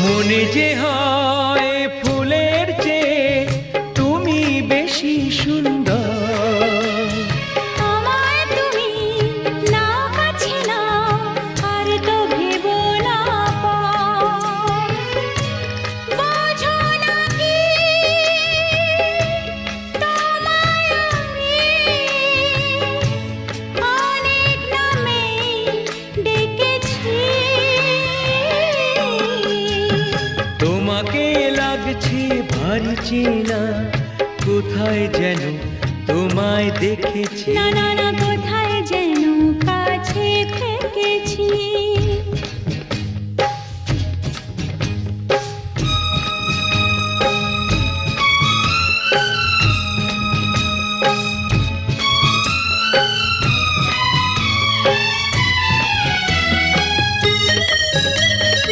মনে যে হয় ফুলের চেয়ে তুমি বেশি সুন্দর। আমায় তুমি না কাছে না আর তো ভেবো না পর। বোঝো না কি তোমায় আমি অনেক নামে ডেকেছি। তোমাকে লাগছে ভারী চেনা, কোথায় যেন তোমায় দেখেছি। না না না, কোথায় যেন কাছে থেকেছি।